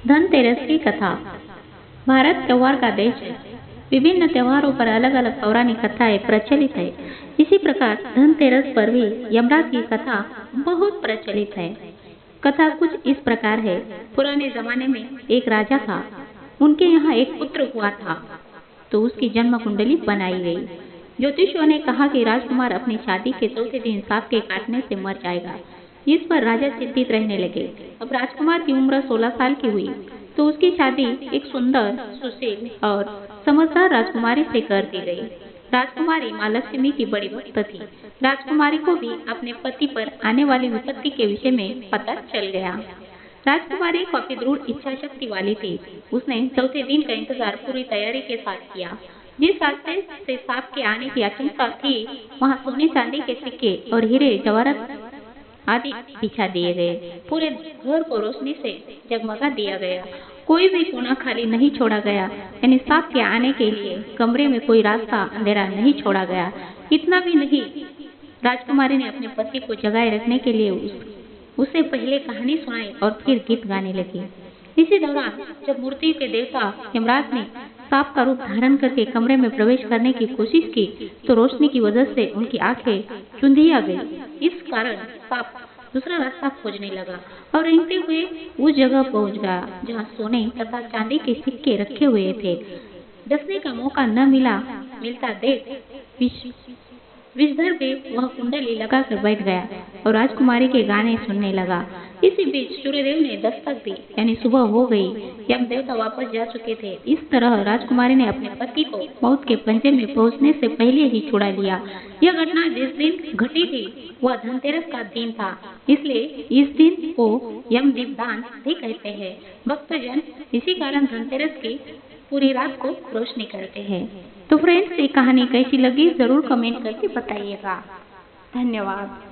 धनतेरस की कथा। भारत त्योहार का देश है। विभिन्न त्योहारों पर अलग अलग पौराणिक कथाएं प्रचलित है। इसी प्रकार धनतेरस पर भी यमराज की कथा बहुत प्रचलित है। कथा कुछ इस प्रकार है। पुराने जमाने में एक राजा था। उनके यहाँ एक पुत्र हुआ था, तो उसकी जन्म कुंडली बनाई गई। ज्योतिषियों ने कहा कि राजकुमार अपनी शादी के चौथे दिन सांप के काटने से मर जाएगा। इस पर राजा चिंतित रहने लगे। अब राजकुमार की उम्र 16 साल की हुई, तो उसकी शादी एक सुंदर, सुशील और समझदार राजकुमारी से कर दी गई। राजकुमारी माँ लक्ष्मी की बड़ी भक्त थी। राजकुमारी को भी अपने पति पर आने वाली विपत्ति के विषय में पता चल गया। राजकुमारी काफी दृढ़ इच्छा शक्ति वाली थी। उसने चौथे दिन का इंतजार पूरी तैयारी के साथ किया। जिस रास्ते से सांप के आने की आशंका थी, वहां सोने चांदी के सिक्के और हीरे जवाहरात आदि बिछा दिए गए। पूरे घर को रोशनी से जगमगा दिया गया। कोई भी कोना खाली नहीं छोड़ा गया, यानी सांप के आने के लिए कमरे में कोई रास्ता अंधेरा नहीं छोड़ा गया। इतना भी नहीं, राजकुमारी ने अपने पति को जगाए रखने के लिए उसे पहले कहानी सुनाई और फिर गीत गाने लगी। इसी दौरान जब मूर्ति के देवता यमराज ने सांप का रूप धारण करके कमरे में प्रवेश करने की कोशिश की, तो रोशनी की वजह से उनकी आंखें चुंधिया गई। इस कारण सांप दूसरा रास्ता खोजने लगा और रेंगते हुए उस जगह पहुंच गया जहां सोने तथा चांदी के सिक्के रखे हुए थे। डसने का मौका न मिलता देख विषधर भी वह कुंडली लगाकर बैठ गया और राजकुमारी के गाने सुनने लगा। इसी बीच सूर्यदेव ने दस्तक दी, यानी सुबह हो गई। यम देवता वापस जा चुके थे। इस तरह राजकुमारी ने अपने पति को मौत के पंजे में पहुंचने से पहले ही छुड़ा लिया। यह घटना जिस दिन घटी थी वह धनतेरस का दिन था, इसलिए इस दिन को यम दीपदान भी कहते हैं। भक्तजन इसी कारण धनतेरस की पूरी रात को रोशनी करते हैं। तो फ्रेंड्स, ये कहानी कैसी लगी जरूर कमेंट करके बताइएगा। धन्यवाद।